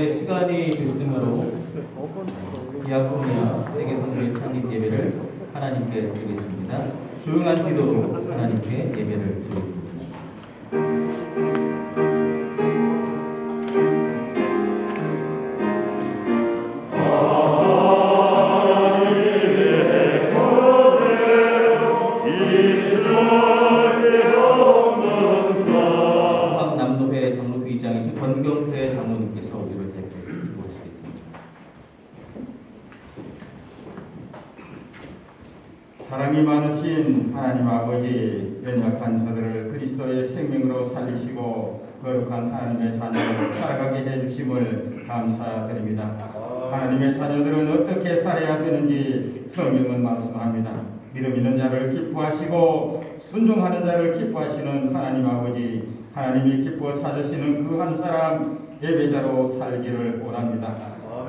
시간이 됐으므로 디아코니아 세계선교회 창립 예배를 하나님께 드리겠습니다. 조용한 기도로 하나님께 예배를 드리겠습니다. 남노회 장로부의장이신 권경태 장로님께서 우리를 대표해서 기도하시겠습니다. 사랑이 많으신 하나님 아버지, 연약한 저들을 그리스도의 생명으로 살리시고 거룩한 하나님의 자녀로 살아가게 해주심을 감사드립니다. 하나님의 자녀들은 어떻게 살아야 되는지 성경은 말씀합니다. 믿음 있는 자를 기뻐하시고 순종하는 자를 기뻐하시는 하나님 아버지, 하나님이 기뻐 찾으시는 그 한 사람 예배자로 살기를 원합니다.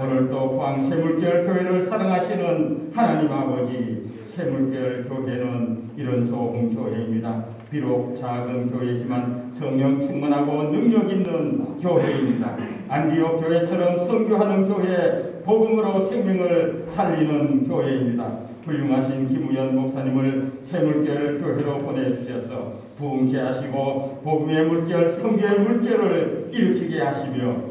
오늘도 포항 샘물교회 교회를 사랑하시는 하나님 아버지, 샘물교회 교회는 이런 좋은 교회입니다. 비록 작은 교회지만 성령 충만하고 능력 있는 교회입니다. 안디옥 교회처럼 선교하는 교회, 복음으로 생명을 살리는 교회입니다. 훌륭하신 김우연 목사님을 샘물결 교회로 보내주셔서 부흥케 하시고 복음의 물결, 선교의 물결을 일으키게 하시며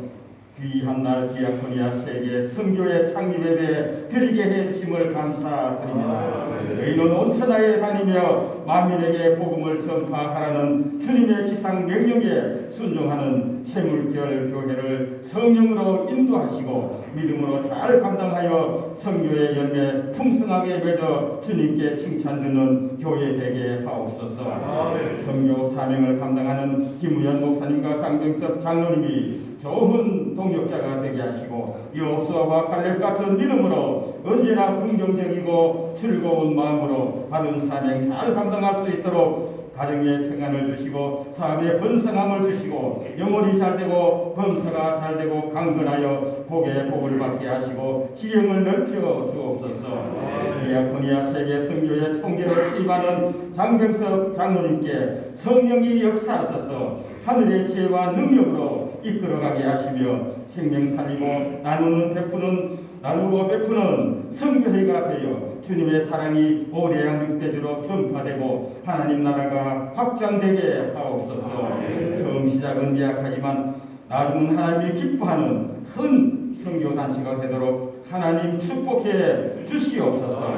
귀한 날 디아코니아 세계 선교의 창립 예배 드리게 해주심을 감사드립니다. 너희는 온 천하에 다니며 만민에게 복음을 전파하라는 주님의 지상 명령에 순종하는 샘물결 교회를 성령으로 인도하시고 믿음으로 잘 감당하여 선교의 열매 풍성하게 맺어 주님께 칭찬 듣는 교회 되게 하옵소서. 선교 사명을 감당하는 김우연 목사님과 장병섭 장로님이 좋은 동력자가 되게 하시고 여호수아와 갈렙 같은 믿음으로 언제나 긍정적이고 즐거운 마음으로 받은 사명 잘 감당할 수 있도록 가정에 평안을 주시고 사업에 번성함을 주시고 영혼이 잘되고 범사가 잘되고 강건하여 복에 복을 받게 하시고 지형을 넓혀 주옵소서. 디아코니아 세계 선교의 총재로 취임하는 장병섭 장로님께 성령이 역사하셔서 하늘의 지혜와 능력으로 이끌어가게 하시며 생명 살리고 나누고 베푸는 선교회가 되어 주님의 사랑이 오대양 육대주로 전파되고 하나님 나라가 확장되게 하옵소서. 처음 시작은 미약하지만 나중은 하나님이 기뻐하는 큰 선교단체가 되도록 하나님 축복해 주시옵소서.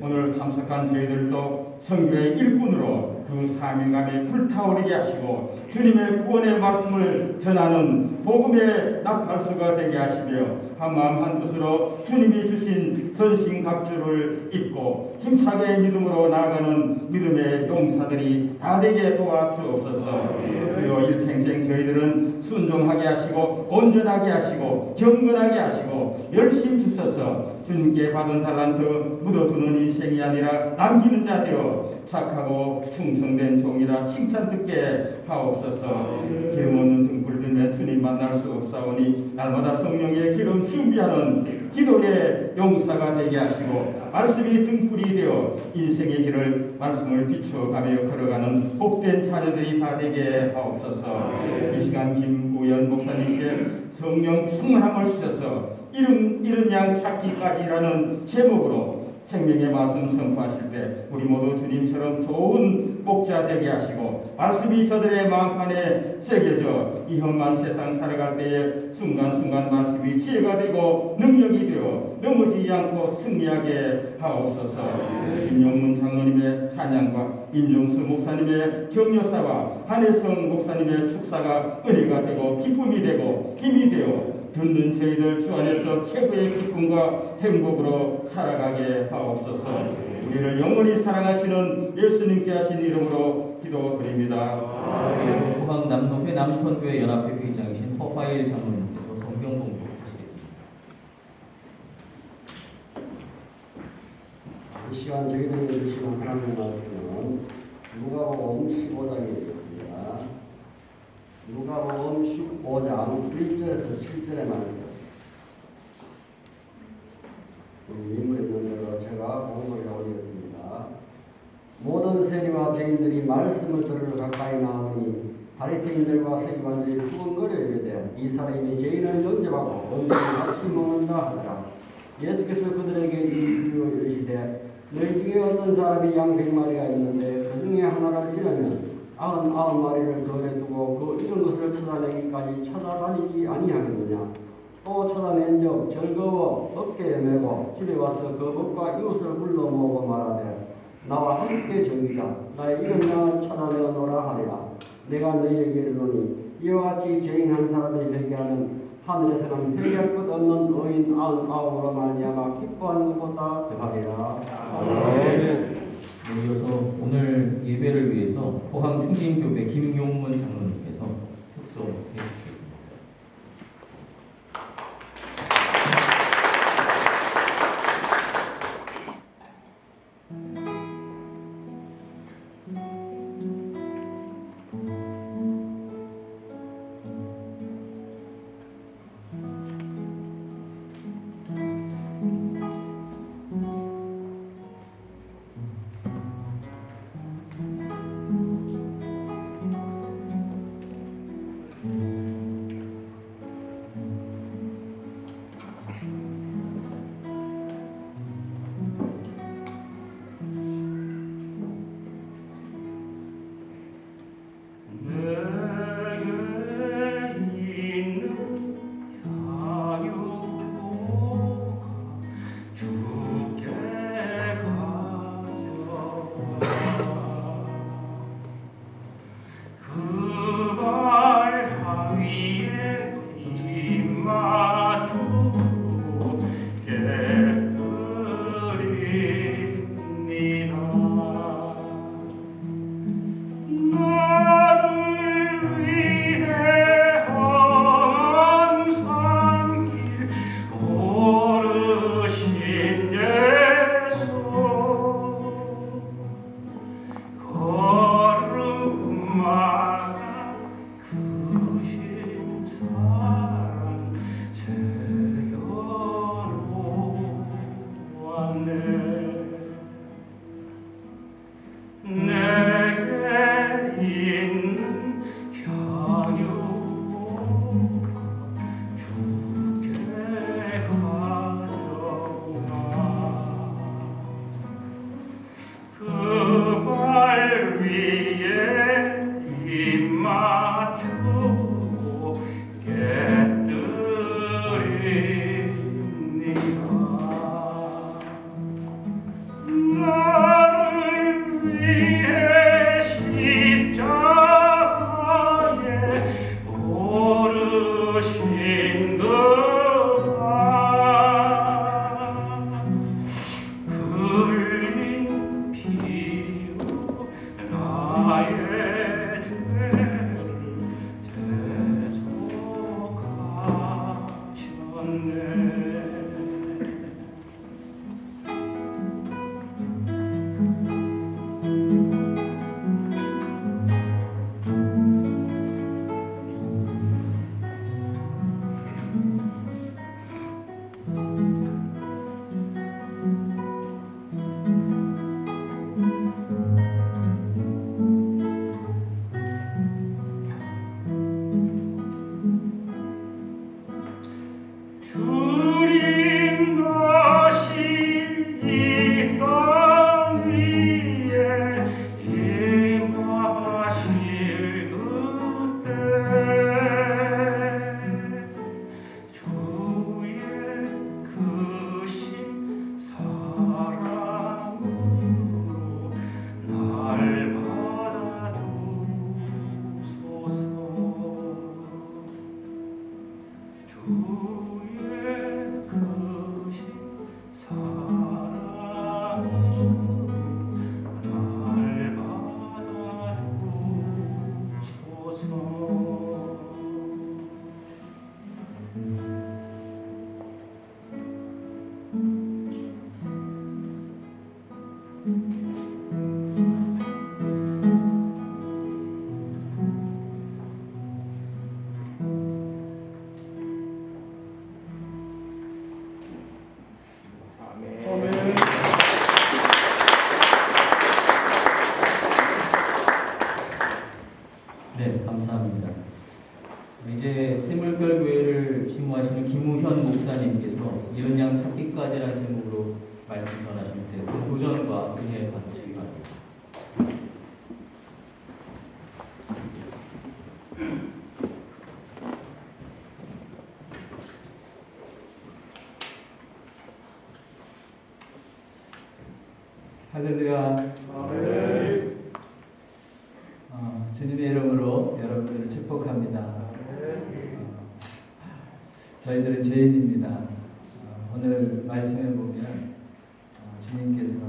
오늘 참석한 저희들도 선교의 일꾼으로 그 사명감에 불타오르게 하시고 주님의 구원의 말씀을 전하는 복음의 낙할수가 되게 하시며 한마음 한뜻으로 주님이 주신 전신갑주를 입고 힘차게 믿음으로 나아가는 믿음의 용사들이 다 되게 도와주옵소서. 주여 일평생 저희들은 순종하게 하시고 온전하게 하시고 경건하게 하시고 열심 주셔서 주님께 받은 달란트 묻어두는 인생이 아니라 남기는 자 되어 착하고 충성된 종이라 칭찬 듣게 하옵소서. 기름 없는 등불 들면 주님 만날 수 없사오니 날마다 성령의 기름 준비하는 기도의 용사가 되게 하시고 말씀이 등불이 되어 인생의 길을 말씀을 비추어가며 걸어가는 복된 자녀들이 다 되게 하옵소서. 이 시간 김우연 목사님께 성령 충만함을 주셔서 이른 양 찾기까지라는 제목으로 생명의 말씀 선포하실 때 우리 모두 주님처럼 좋은 목자 되게 하시고 말씀이 저들의 마음판에 새겨져 이 험한 세상 살아갈 때에 순간순간 말씀이 지혜가 되고 능력이 되어 넘어지지 않고 승리하게 하옵소서. 김용문 장로님의 찬양과 임종수 목사님의 격려사와 한혜성 목사님의 축사가 은혜가 되고 기쁨이 되고 힘이 되어 듣는 저희들 주 안에서 최고의 기쁨과 행복으로 살아가게 하옵소서. 우리를 영원히 사랑하시는 예수님께 하신 이름으로 기도드립니다. 포항 남노회 남선교회 연합회 회장이신 허화일 장로님께서 성경 공부하시겠습니다. 이 시간 저희들이 읽으시는 하나님의 말씀은 누가복음 15장에 있습니다. 누가복음 15장 1절에서 7절의 말씀. 인물 있는 대로 제가 공부를 올리겠습니다. 모든 세리와 죄인들이 말씀을 들으러 가까이 나오니 바리새인들과 서기관들이 두근거려 이르되 이 사람이 죄인을 영접하고 음식을 같이 먹는다 하더라. 예수께서 그들에게 이르시되 너희 중에 어떤 사람이 양 100마리가 있는데 그 중에 하나를 잃으면 99마리를 거래 두고 그 잃은 것을 찾아내기까지 찾아다니지 아니하겠느냐. 또 찾아낸즉 즐거워 어깨에 메고 집에 와서 그 법과 이웃을 불러 모으고 말하되 나와 함께 즐기자. 나의 잃은 양을 찾아내어노라 하리라. 내가 너희에게 이르노니 이와 같이 죄인 한 사람이 회개하면 하늘에서는 회개할 것 없는 의인 99으로 말미암아 기뻐하는 것보다 더하리라. 네, 이어서 오늘 예배를 위해서 포항 충진교회 김용문 장로님께서 특송해 주시겠습니다. 김우현 목사님께서 이은양 찾기까지라는 제목으로 말씀 전하실 때 그 도전과 은혜 받으시기 바랍니다. 할렐루야. 주님의 이름으로 여러분들을 축복합니다. 저희들은 죄인입니다. 오늘 말씀에 보면 주님께서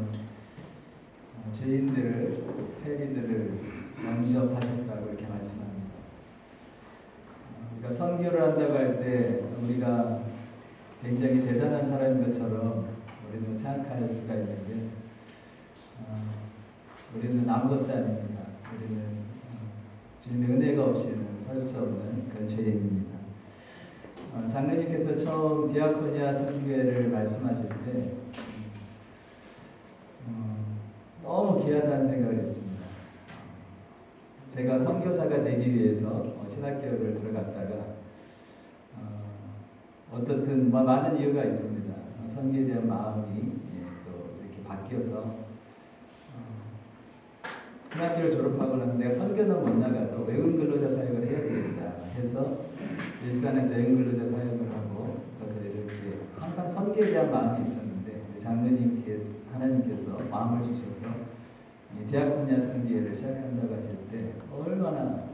죄인들을, 세리들을 영접하셨다고 이렇게 말씀합니다. 우리가 선교를 한다고 할 때 우리가 굉장히 대단한 사람인 것처럼 우리는 생각할 수가 있는데 우리는 아무것도 아닙니다. 우리는 주님의 은혜가 없이는 설 수 없는 그런 죄인입니다. 장로님께서 처음 디아코니아 선교회를 말씀하실 때 너무 귀하다는 생각을 했습니다. 제가 선교사가 되기 위해서 신학교를 들어갔다가 어떻든 많은 이유가 있습니다. 선교에 대한 마음이 또 이렇게 바뀌어서 신학교를 졸업하고 나서 내가 선교는 못 나가도 외국 근로자 사역을 해야 되겠다 해서 일산에서 외국 근로자 사역을 하고 그래서 이렇게 항상 선교에 대한 마음이 있었는데 장로님께서 하나님께서 마음을 주셔서 디아코니아 선교회를 시작한다고 하실 때 얼마나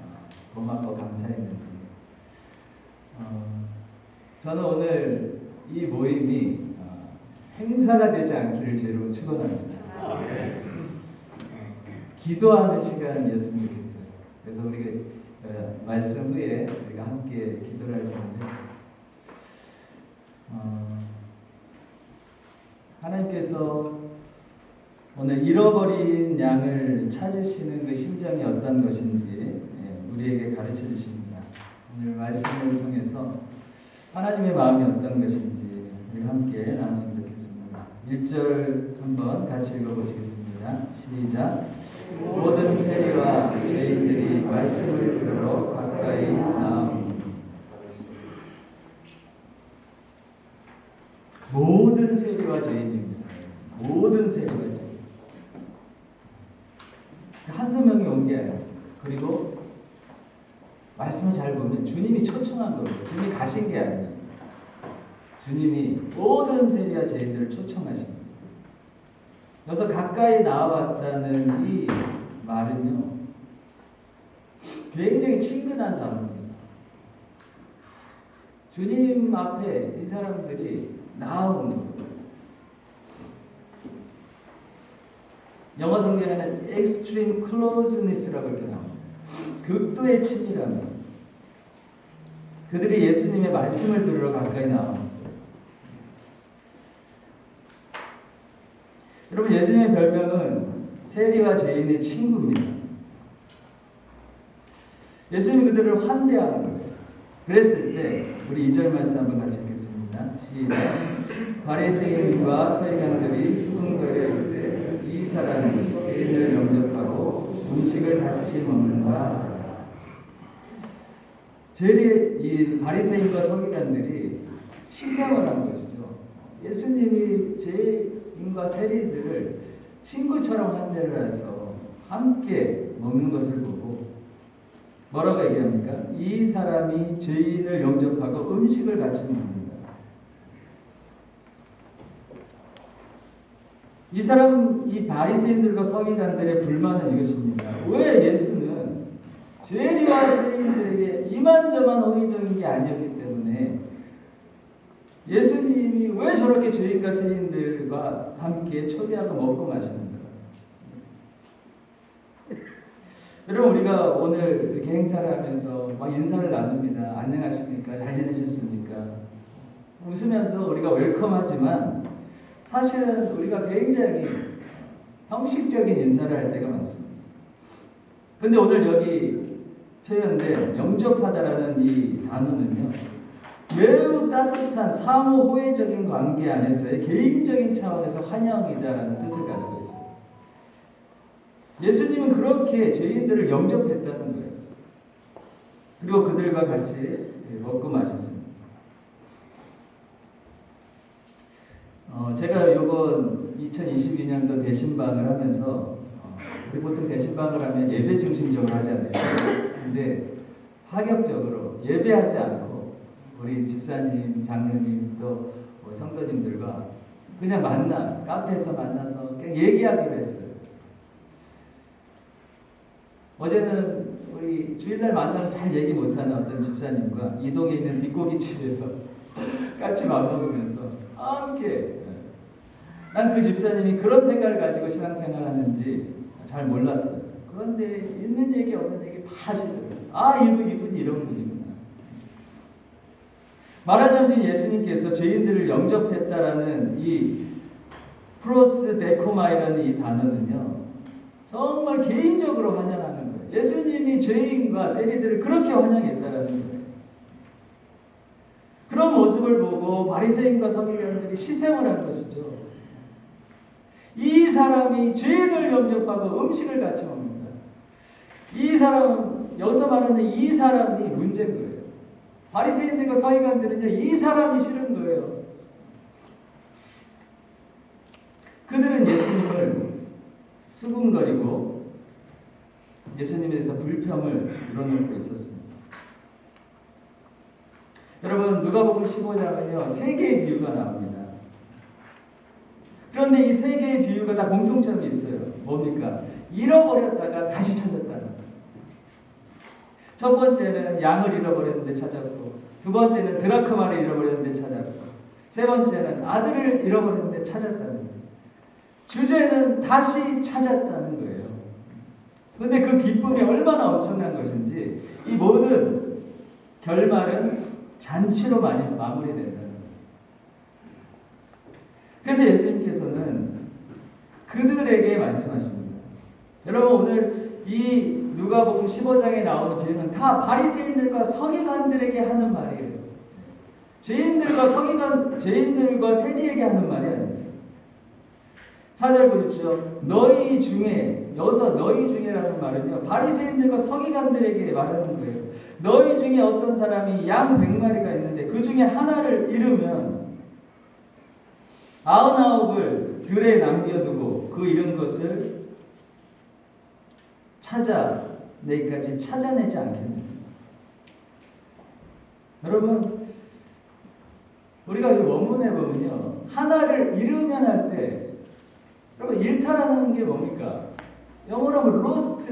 고맙고 감사했는지 저는 오늘 이 모임이 행사가 되지 않기를 죄로 축원합니다. 기도하는 시간이었으면 좋겠어요. 그래서 우리가 말씀 후에 우리가 함께 기도를 할 텐데 하나님께서 오늘 잃어버린 양을 찾으시는 그 심정이 어떤 것인지 우리에게 가르쳐 주십니다. 오늘 말씀을 통해서 하나님의 마음이 어떤 것인지 우리 함께 나눴으면 좋겠습니다. 1절 한번 같이 읽어보시겠습니다. 시작. 모든 세리와 죄인들이 말씀을 들으러 가까이 나오니 모든 세리와 죄인입니다. 모든 세리와 죄인. 한두 명이 온 게 아니에요. 그리고 말씀을 잘 보면 주님이 초청한 거예요. 주님이 가신 게 아니에요. 주님이 모든 세리와 죄인들을 초청하십니다. 여기서 가까이 나와봤다는 이 말은요, 굉장히 친근한 단어입니다. 주님 앞에 이 사람들이 나오는 거예요. 영어 성경에는 extreme closeness라고 이렇게 나옵니다. 극도의 친밀함. 그들이 예수님의 말씀을 들으러 가까이 나왔어요. 여러분, 예수님의 별명은 세리와 죄인의 친구입니다. 예수님이 그들을 환대하는 거예요. 그랬을 때 우리 2절 말씀 한번 같이 읽겠습니다. 시작. 바리새인과 서기관들이 수군거려 이르되 이 사람이 죄인을 영접하고 음식을 같이 먹는다. 이 바리새인과 서기관들이 시샘을 한 것이죠. 예수님이 죄인과 세리들을 친구처럼 환대를 해서 함께 먹는 것을 보고 뭐라고 얘기합니까? 이 사람이 죄인을 영접하고 음식을 같이 먹는다. 이 사람, 이 바리새인들과 서기관들의 불만은 이것입니다. 왜 예수는 죄리와 세리들에게 이만저만 호의적인 게 아니었기 때문에 예수님이 왜 저렇게 죄인과 세리들과 함께 초대하고 먹고 마시는가? 여러분, 우리가 오늘 이렇게 행사를 하면서 막 인사를 나눕니다. 안녕하십니까? 잘 지내셨습니까? 웃으면서 우리가 웰컴하지만 사실은 우리가 굉장히 형식적인 인사를 할 때가 많습니다. 근데 오늘 여기 표현된 영접하다라는 이 단어는요, 매우 따뜻한 상호 호혜적인 관계 안에서의 개인적인 차원에서 환영이다라는 뜻을 가지고 있어요. 예수님은 그렇게 죄인들을 영접했다는 거예요. 그리고 그들과 같이 먹고 마셨습니다. 제가 이번 2022년도 대신방을 하면서 우리 보통 대신방을 하면 예배 중심적으로 하지 않습니까? 근데 파격적으로 예배하지 않고 우리 집사님, 장로님 또 성도님들과 그냥 카페에서 만나서 그냥 얘기하기로 했어요. 어제는 우리 주일날 만나서 잘 얘기 못하는 어떤 집사님과 이동에 있는 뒷고기집에서 같이 밥 먹으면서 함께, 난 그 집사님이 그런 생각을 가지고 신앙생활 하는지 잘 몰랐어요. 그런데 있는 얘기 없는 얘기 다 하시더라고요. 이분이 이런 분이구나. 말하자면 예수님께서 죄인들을 영접했다라는 이 프로스 데코마이라는 이 단어는요, 정말 개인적으로 환영하는 거예요. 예수님이 죄인과 세리들을 그렇게 환영했다라는 거예요. 그런 모습을 보고 바리새인과 서기관들이 시샘을 한 것이죠. 이 사람이 죄인을 영접하고 음식을 같이 먹는다. 이 사람, 여기서 말하는 이 사람이 문제인 거예요. 바리새인들과 서기관들은요, 이 사람이 싫은 거예요. 그들은 예수님을 수군거리고 예수님에 대해서 불평을 이뤄놓고 있었습니다. 여러분, 누가복음 15장은요, 세 개의 비유가 나옵니다. 그런데 이 세 개의 비유가 다 공통점이 있어요. 뭡니까? 잃어버렸다가 다시 찾았다는 거예요. 첫 번째는 양을 잃어버렸는데 찾았고, 두 번째는 드라크마를 잃어버렸는데 찾았고, 세 번째는 아들을 잃어버렸는데 찾았다는 거예요. 주제는 다시 찾았다는 거예요. 그런데 그 기쁨이 얼마나 엄청난 것인지, 이 모든 결말은 잔치로 마무리된다는 거예요. 그래서 예수님께서는 그들에게 말씀하십니다. 여러분, 오늘 이 누가복음 15장에 나오는 비유는 다 바리새인들과 서기관들에게 하는 말이에요. 죄인들과 세리에게 하는 말이 아닙니다. 4절 보십시오. 너희 중에, 여기서 너희 중에라는 말은요, 바리새인들과 서기관들에게 말하는 거예요. 너희 중에 어떤 사람이 양 100마리가 있는데 그 중에 하나를 잃으면 99을 들에 남겨두고 그 잃은 것을 찾아내기까지 찾아내지 않겠느냐. 여러분, 우리가 이 원문에 보면요, 하나를 잃으면 할 때, 여러분, 잃다라는 게 뭡니까? 영어로 하면 lost.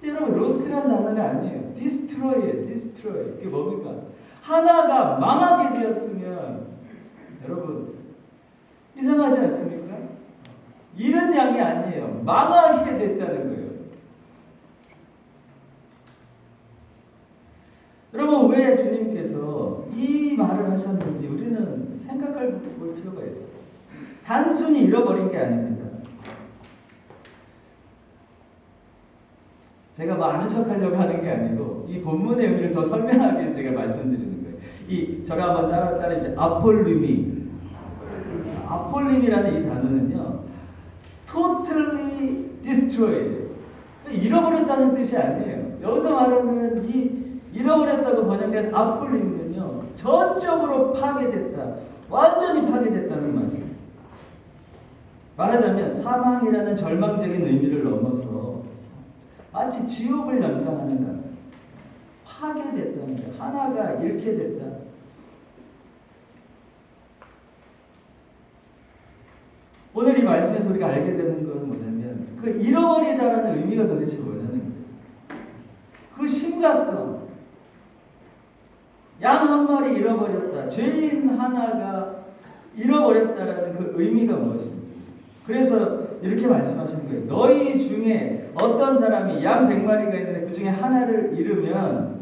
여러분, lost라는 단어가 아니에요. destroy예요. destroy. 그게 뭡니까? 하나가 망하게 되었으면, 여러분, 이상하지 않습니까? 잃은 양이 아니에요. 망하게 됐다는 거예요. 여러분, 왜 주님께서 이 말을 하셨는지 우리는 생각할 필요가 있어요. 단순히 잃어버린 게 아닙니다. 제가 뭐 아는 척 하려고 하는 게 아니고 이 본문의 의미를 더 설명하기 위해 제가 말씀드리는 거예요. 저를 한번 따라해주세요. 아폴림이라는 이 단어는요, totally destroy, 잃어버렸다는 뜻이 아니에요. 여기서 말하는 이 잃어버렸다고 번역된 아폴림은요, 전적으로 파괴됐다, 완전히 파괴됐다는 말이에요. 말하자면 사망이라는 절망적인 의미를 넘어서 마치 지옥을 연상하는 단어, 파괴됐다는 거예요. 하나가 잃게 됐다. 오늘 이 말씀에서 우리가 알게 되는 건 뭐냐면, 그 잃어버리다라는 의미가 도대체 뭐냐는 거예요. 그 심각성. 양 한 마리 잃어버렸다. 죄인 하나가 잃어버렸다라는 그 의미가 무엇입니까? 그래서 이렇게 말씀하시는 거예요. 너희 중에 어떤 사람이 양 100마리가 있는데 그 중에 하나를 잃으면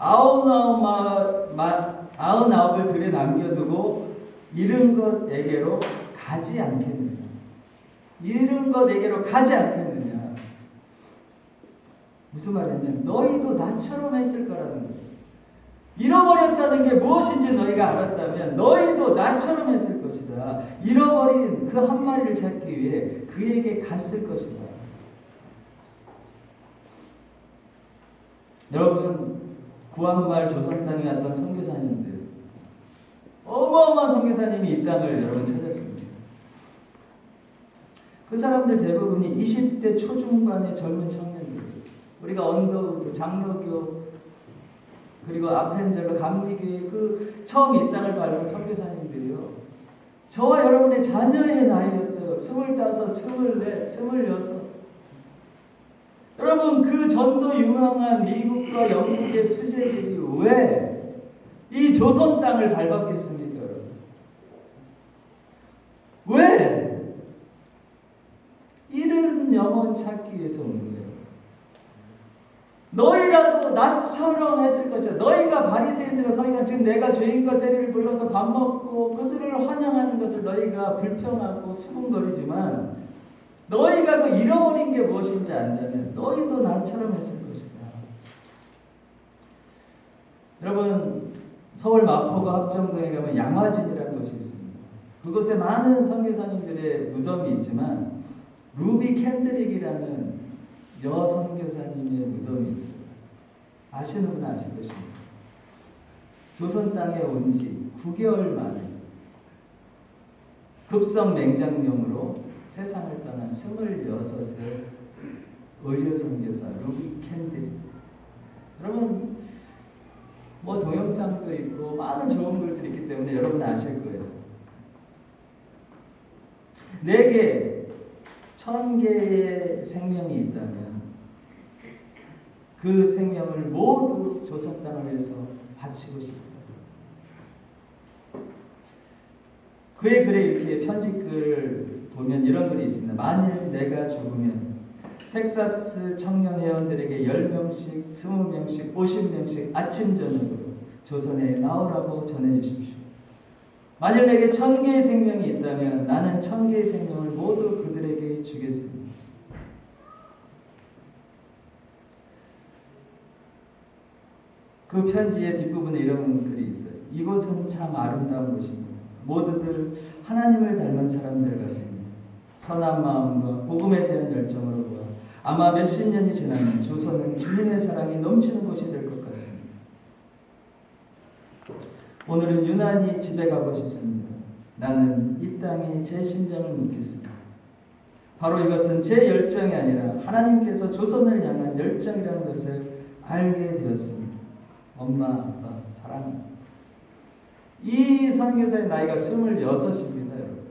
99을 들에 남겨두고 잃은 것에게로 가지 않겠느냐. 잃은 것에게로 가지 않겠느냐. 무슨 말이냐면 너희도 나처럼 했을 거라는 거예요. 잃어버렸다는 게 무엇인지 너희가 알았다면 너희도 나처럼 했을 것이다. 잃어버린 그 한 마리를 찾기 위해 그에게 갔을 것이다. 여러분, 구한말 조선 땅에 왔던 선교사님들, 어마어마한 선교사님이 이 땅을 여러분 찾았습니다. 그 사람들 대부분이 20대 초중반의 젊은 청년들이었어요. 우리가 언더우드, 장로교, 그리고 아펜젤러, 감리교회 그 처음 이 땅을 밟은 선교사님들이요. 저와 여러분의 자녀의 나이였어요. 25, 24, 26. 여러분 그 전도 유명한 미국과 영국의 수재들이 왜 이 조선 땅을 밟았겠습니까? 여러분? 왜? 이런 영혼 찾기 위해서 온 거예요. 너희라도 나처럼 했을 것이야. 너희가 바리새인들과 서기관, 지금 내가 죄인과 세리를 불러서 밥 먹고 그들을 환영하는 것을 너희가 불평하고 수군거리지만 너희가 그 잃어버린 게 무엇인지 안다면 너희도 나처럼 했을 것이다. 여러분 서울 마포구 합정동에 가면 양화진이라는 곳이 있습니다. 그곳에 많은 선교사님들의 무덤이 있지만 루비 캔드릭이라는 여선교사님의 무덤이 있어요. 아시는 분 아실 것입니다. 조선 땅에 온 지 9개월 만에 급성 맹장염으로 세상을 떠난 26의 의료 선교사 루비 캔드릭. 여러분 뭐 동영상도 있고 많은 좋은 글들이 있기 때문에 여러분 아실 거예요. 내게 1000개의 생명이 있다면 그 생명을 모두 조선 땅을 위해서 바치고 싶다. 그의 글에 이렇게 편지글 보면 이런 글이 있습니다. 만일 내가 죽으면 텍사스 청년 회원들에게 10명씩, 20명씩, 50명씩 아침 저녁으로 조선에 나오라고 전해주십시오. 만일 내게 1000개의 생명이 있다면 나는 1000개의 생명을 모두 그들에게 주겠습니다. 그 편지의 뒷부분에 이런 글이 있어요. 이곳은 참 아름다운 곳입니다. 모두들 하나님을 닮은 사람들 같습니다. 선한 마음과 복음에 대한 열정으로 보아 아마 몇십 년이 지나면 조선은 주님의 사랑이 넘치는 곳이 될 것 같습니다. 오늘은 유난히 집에 가고 싶습니다. 나는 이 땅에 제 심장을 묻겠습니다. 바로 이것은 제 열정이 아니라 하나님께서 조선을 향한 열정이라는 것을 알게 되었습니다. 엄마, 아빠, 사랑합니다. 이 선교사의 나이가 26입니다. 여러분.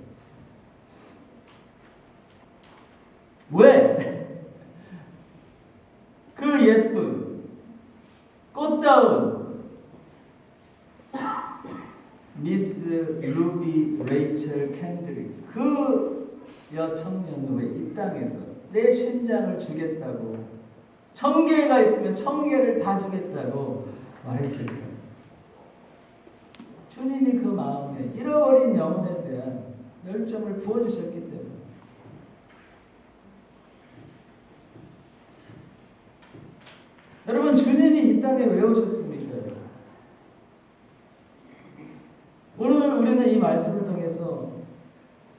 왜? 그 예쁜 꽃다운 미스 루비 레이첼 캔드릭 그 여청년은 왜 이 땅에서 내 심장을 주겠다고 1000개가 있으면 1000개를 다 주겠다고 말했을까요? 주님이 그 마음에 잃어버린 영혼에 대한 열정을 부어주셨기 때문에 여러분 주님이 이 땅에 왜 오셨습니까? 오늘 우리는 이 말씀을 통해서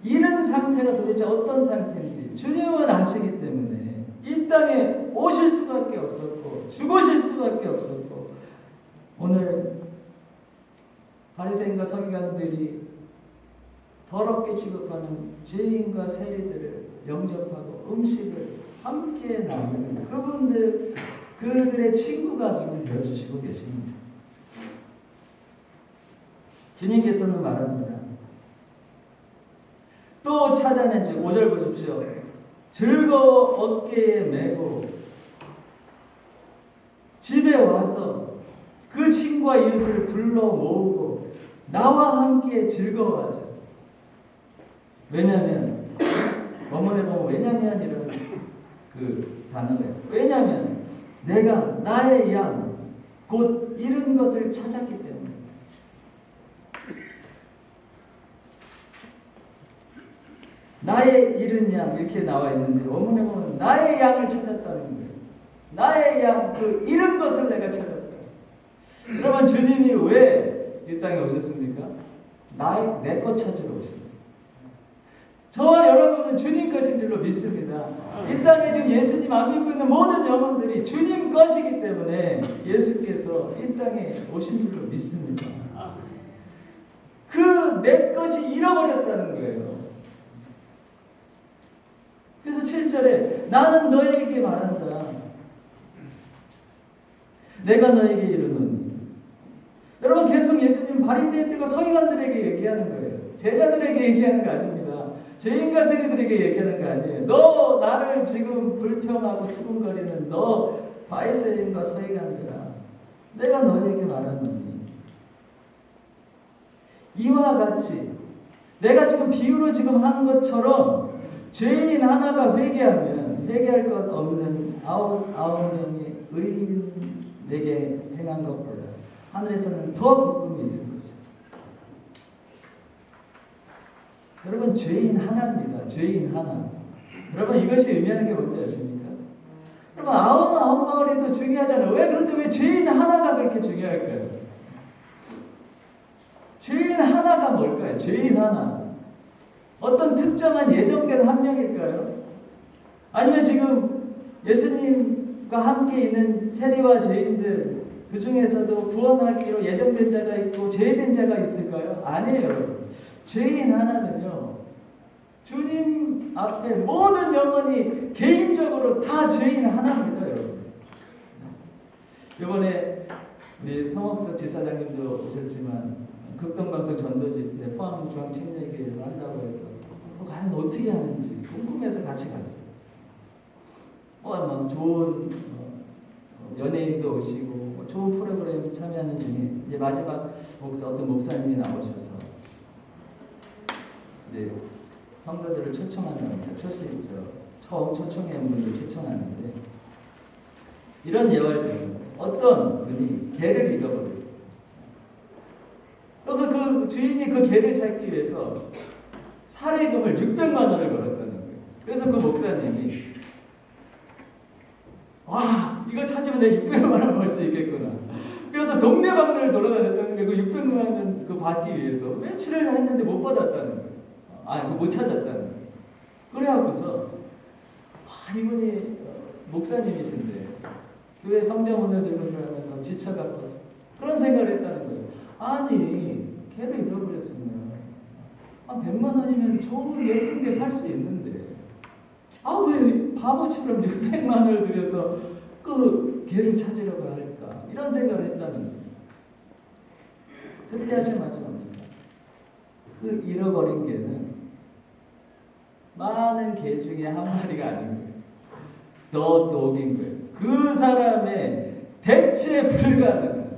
이런 상태가 도대체 어떤 상태인지 주님은 아시기 때문에 이 땅에 오실 수밖에 없었고 죽으실 수밖에 없었고 오늘 바리새인과 서기관들이 더럽게 취급하는 죄인과 세리들을 영접하고 음식을 함께 나누는 그분들 그들의 친구가 지금 되어주시고 계십니다. 주님께서는 말합니다. 또 찾아낸지 5절 보십시오. 즐거워 어깨에 메고 집에 와서 그 친구와 이웃을 불러 모으고 나와 함께 즐거워하죠. 왜냐하면 원문에 보면 왜냐면 이런 그 단어가 있어요. 왜냐하면 내가 나의 양 곧 잃은 것을 찾았기 때문에 나의 잃은 양 이렇게 나와 있는데 원문에 보면 나의 양을 찾았다는 거예요. 나의 양 그 잃은 것을 내가 찾았다. 그러면 주님이 왜 이 땅에 오셨습니까? 내 것 찾으러 오십니다. 저와 여러분은 주님 것인 줄로 믿습니다. 이 땅에 지금 예수님 안 믿고 있는 모든 영혼들이 주님 것이기 때문에 예수께서 이 땅에 오신 줄로 믿습니다. 그 그 내 것이 잃어버렸다는 거예요. 그래서 7절에 나는 너에게 말한다. 내가 너에게 이르노니. 여러분 계속 예수님 바리새인들과 서기관들에게 얘기하는 거예요. 제자들에게 얘기하는 거 아닙니다. 죄인과 세리들에게 얘기하는 거 아니에요. 너 나를 지금 불평하고 수군거리는 너 바리새인과 서기관들아, 내가 너에게 말하노니 이와 같이 내가 지금 비유로 지금 한 것처럼 죄인 하나가 회개하면 회개할 것 없는 아홉 명의 의인에게 행한 것보다 하늘에서는 더 기쁨이 있을 것이다. 여러분 죄인 하나입니다. 죄인 하나. 여러분 이것이 의미하는 게 뭔지 아십니까? 여러분 아홉 마을이 중요하잖아요. 왜 그런데 왜 죄인 하나가 그렇게 중요할까요? 죄인 하나가 뭘까요? 죄인 하나. 어떤 특정한 예정된 한 명일까요? 아니면 지금 예수님과 함께 있는 세리와 죄인들 그 중에서도 구원하기로 예정된 자가 있고 제외된 자가 있을까요? 아니에요. 죄인 하나는요, 주님 앞에 모든 영혼이 개인적으로 다 죄인 하나입니다, 여러분. 이번에 우리 성옥석 지사장님도 오셨지만 극동방송 전도집회 포항중앙青年교회에서 한다고 해서 과연 어떻게 하는지 궁금해서 같이 갔어요. 뭐 좋은 연예인도 오시고 좋은 프로그램 참여하는 중에 이제 마지막 어떤 목사님이 나오셔서 이제 성도들을 초청하는 겁니다. 처음 초청한 분들 초청하는데 이런 예화를 어떤 분이 개를 잃어버렸어요. 그래서 그 주인이 그 개를 찾기 위해서 살해금을 600만 원을 걸었다는 거예요. 그래서 그 목사님이 와 이거 찾으면 내가 600만 원 벌 수 있겠구나. 그래서 동네방네를 돌아다녔다는 게 그 600만 원 그 받기 위해서 며칠을 했는데 못 받았다는 거예요. 못 찾았다는 거예요. 그래갖고서 이분이 목사님이신데 교회 성자문을 들고 들어가면서 지쳐갖고서 그런 생각을 했다는 거예요. 아니 개를 잃어버렸으면 100만 원이면 좋은 예쁜 게 살 수 있는데 왜 바보처럼 600만 원을 들여서 그 개를 찾으려고 할까? 이런 생각을 했다는 거예요. 그때 하신 말씀입니다. 그 잃어버린 개는 많은 개 중에 한 마리가 아닌 거예요. 더 독인 거예요. 그 사람의 대체 불가능한,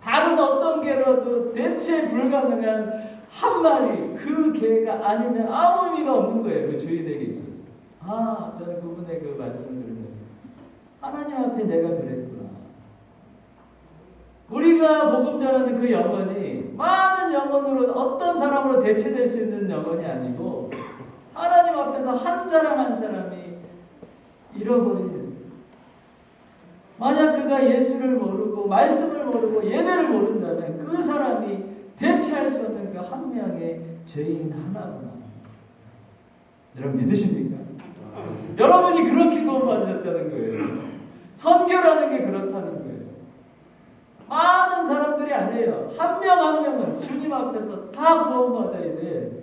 다른 어떤 개로도 대체 불가능한 한 마리, 그 개가 아니면 아무 의미가 없는 거예요. 그 주인에게 있어서. 저는 그분의 그 말씀을 들으면서 하나님 앞에 내가 그랬구나. 우리가 복음 전하는 그 영혼이 많은 영혼으로 어떤 사람으로 대체될 수 있는 영혼이 아니고 하나님 앞에서 한 사람 한 사람이 잃어버린, 만약 그가 예수를 모르고 말씀을 모르고 예배를 모른다면 그 사람이 대체할 수 없는 그 한 명의 죄인 하나구나. 여러분 믿으십니까? 여러분이 그렇게 구원받으셨다는 거예요. 선교라는 게 그렇다는 거예요. 많은 사람들이 아니에요. 한 명 한 명은 주님 앞에서 다 구원받아야 돼.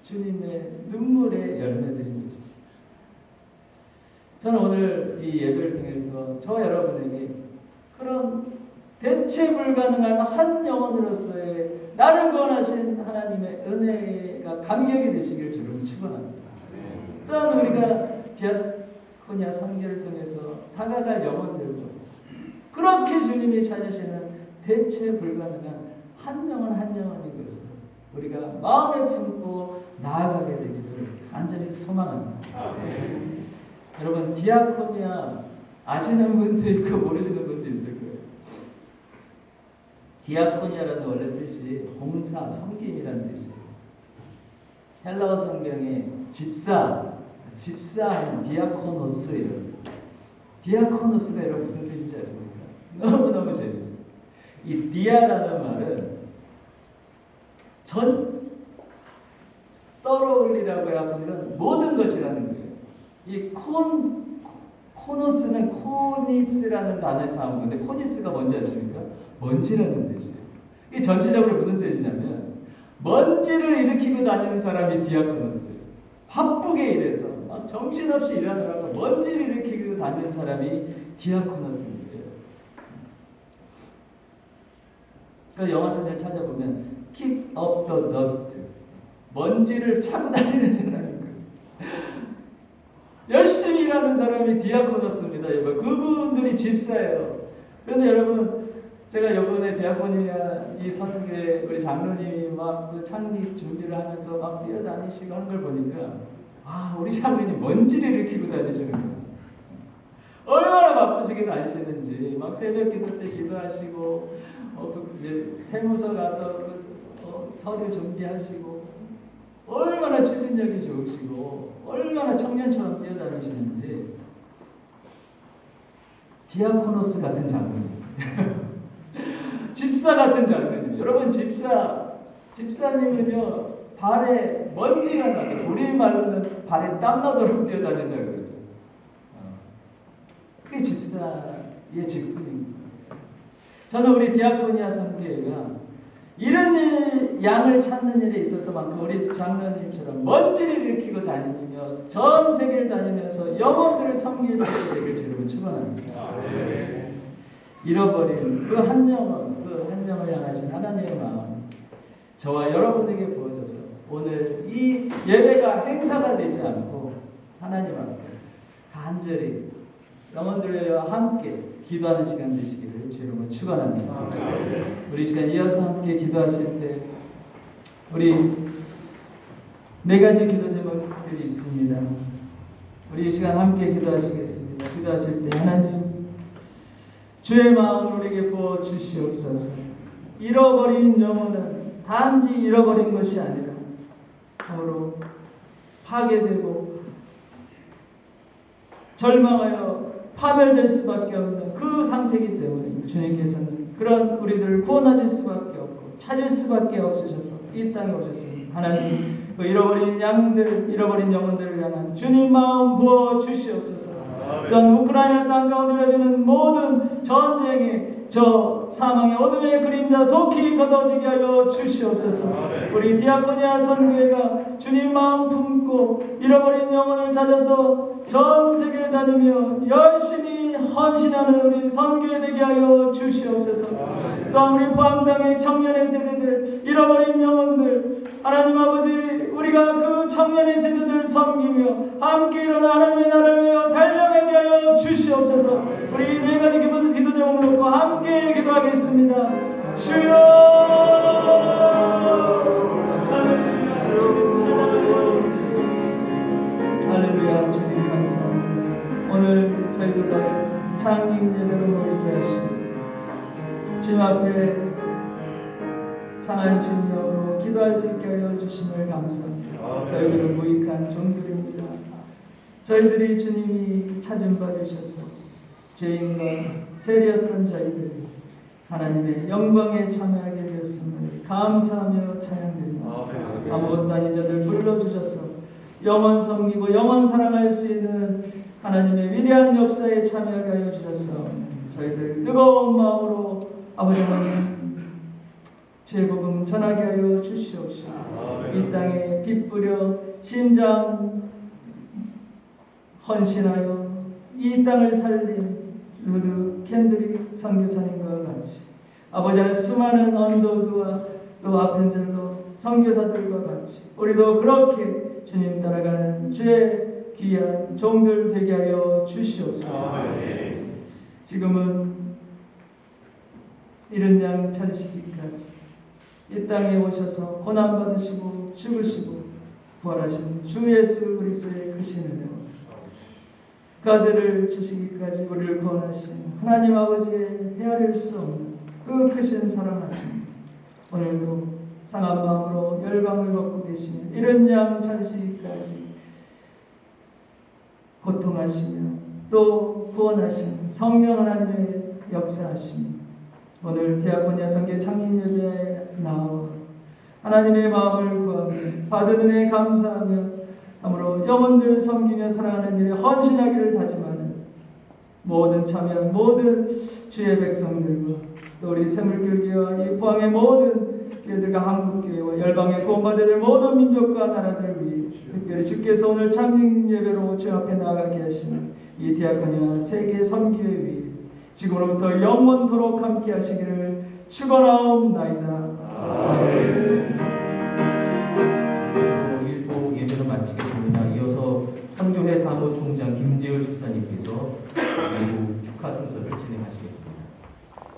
주님의 눈물의 열매들인 것이죠. 저는 오늘 이 예배를 통해서 저 여러분에게 그런 대체 불가능한 한 영혼으로서의 나를 구원하신 하나님의 은혜가 감격이 되시길 주로 축원합니다. 또한 우리가 디아코니아 선교를 통해서 다가갈 영혼들도 그렇게 주님이 찾으시는 대체 불가능한 한 영혼 한 영혼인 것을 우리가 마음에 품고 나아가게 되기를 간절히 소망합니다. 여러분 디아코니아 아시는 분도 있고 모르시는 분도 있을 거예요. 디아코니아라는 원래 뜻이 봉사, 섬김이라는 뜻이에요. 헬라어 성경에 집사는 디아코노스예요. 디아코노스가 여러분 무슨 뜻인지 아십니까? 너무너무 재밌어요. 이 디아라는 말은 떠올리라고 해서 모든 것이라는 거예요. 이 코노스는 코니스라는 단어에서 나온 건데 코니스가 뭔지 아십니까? 먼지라는 뜻이에요. 이 전체적으로 무슨 뜻이냐면 먼지를 일으키고 다니는 사람이 디아코노스예요. 바쁘게 일해서 막 정신없이 일하느라고 먼지를 일으키고 다니는 사람이 디아코노스예요. 그 영어사전을 찾아보면 kick up the dust, 먼지를 차고 다니는 사람인 거예요. 열심히 일하는 사람이 디아코노스입니다. 여러분. 그분들이 집사예요. 그런데 여러분, 제가 이번에 디아코니아 이 선교회 우리 장로님이 막 그 창립 준비를 하면서 막 뛰어다니시고 하는 걸 보니까 우리 장로님 먼지를 일으키고 다니시는 거예요. 얼마나 바쁘시게 다니시는지 막 새벽 기도 때 기도하시고 이제 세무서 가서 서류 준비하시고 얼마나 추진력이 좋으시고 얼마나 청년처럼 뛰어다니시는지. 디아코노스 같은 장로님, 집사 같은 장로님. 여러분 집사님은요 발에 먼지가 나도 우리 말로는 발에 땀 나도록 뛰어다닌다 그러죠. 그게 집사의 직분입니다. 저는 우리 디아코니아 선교회가 이런 양을 찾는 일에 있어서만큼 우리 장로님처럼 먼지를 일으키고 다니며 전 세계를 다니면서 영혼들을 섬길 수 있게 되길 주님을 축원합니다. 잃어버린 그 한 영을 향하신 하나님의 마음 저와 여러분에게 부어져서 오늘 이 예배가 행사가 되지 않고 하나님 앞에 간절히 영혼들과 함께 기도하는 시간 되시기를 주님을 축원합니다. 우리 시간 이어서 함께 기도하실 때 우리 4가지 기도 제목들이 있습니다. 우리 이 시간 함께 기도하시겠습니다. 기도하실 때 하나님 주의 마음을 우리에게 부어 주시옵소서. 잃어버린 영혼은 단지 잃어버린 것이 아니라 참으로 파괴되고 절망하여 파멸될 수밖에 없는 그 상태이기 때문에 주님께서는 그런 우리들을 구원하실 수밖에 없고 찾을 수밖에 없으셔서 이 땅에 오셨습니다. 하나님 그 잃어버린 양들, 잃어버린 영혼들을 향한 주님 마음 부어 주시옵소서. 또한 우크라이나 땅 가운데 이루어지는 모든 전쟁의 저 사망의 어둠의 그림자 속히 걷어지게 하여 주시옵소서. 우리 디아코니아 선교회가 주님 마음 품고 잃어버린 영혼을 찾아서 전 세계를 다니며 열심히 헌신하는 우리 선교회 되게 하여 주시옵소서. 또한 우리 포항땅의 청년의 세대들, 잃어버린 영혼들, 하나님 아버지 우리가 그 청년의 세대들 섬기며 함께 일어나 하나님의 나라를 위하여 달려가게 하여 주시옵소서. 우리 4가지 기도 제목을 놓고 함께 기도하겠습니다. 주여 할렐루야 주님 찬양하여 할렐루야 주님 감사합니다. 오늘 저희들과 창립 예배로 모이게 하시고 주님 앞에 상한 심령으로 기도할 수 있게 하여 주심을 감사합니다. 저희들은 무익한 종들입니다. 저희들이 주님이 찾은 바 되셔서 죄인과 세리였던 저희들이 하나님의 영광에 참여하게 되었음을 감사하며 찬양드립니다. 아무것도 아닌 자들 불러주셔서 영원 섬기고 영원 사랑할 수 있는 하나님의 위대한 역사에 참여하게 하여 주셔서 저희들 뜨거운 마음으로 아버지 하나님 주의 복음 전하게 하여 주시옵시고 이 땅에 빛부려 심장 헌신하여 이 땅을 살린 루드 캔드릭 선교사님과 같이 아버지 안에 수많은 언더우드와 또 아펜젤로 선교사들과 같이 우리도 그렇게 주님 따라가는 주의 귀한 종들 되게 하여 주시옵소서. 지금은 이른 양 찾으시기까지 이 땅에 오셔서 고난받으시고 죽으시고 부활하신 주 예수 그리스도의 크신 은혜와 그 아들을 주시기까지 우리를 구원하신 하나님 아버지의 헤아릴 수 없는 그 크신 사랑하심 오늘도 상한 마음으로 열방을 걷고 계시며 이른 양 찾으시기까지 고통하시며 또 구원하시는 성령 하나님의 역사하시며 오늘 디아코니아 선교회 창립 예배에 나와 하나님의 마음을 구하며 받은 은혜에 감사하며 참으로 영혼들 섬기며 사랑하는 일에 헌신하기를 다짐하는 모든 참여한 모든 주의 백성들과 또 우리 새물교회와 이 포항의 모든 교회들과 한국교회와 열방의 구원받아야 될 모든 민족과 나라들 위해 특별히 주께서 오늘 창립 예배로 주 앞에 나아가게 하시는 이 디아코니아 세계 선교회 위해 지금으로부터 영원토록 함께 하시기를 축원하옵나이다. 아멘. 일부 예배를 마치겠습니다. 이어서 선교회 사무총장 김재열 집사님께서 일부 축하 순서를 진행하시겠습니다.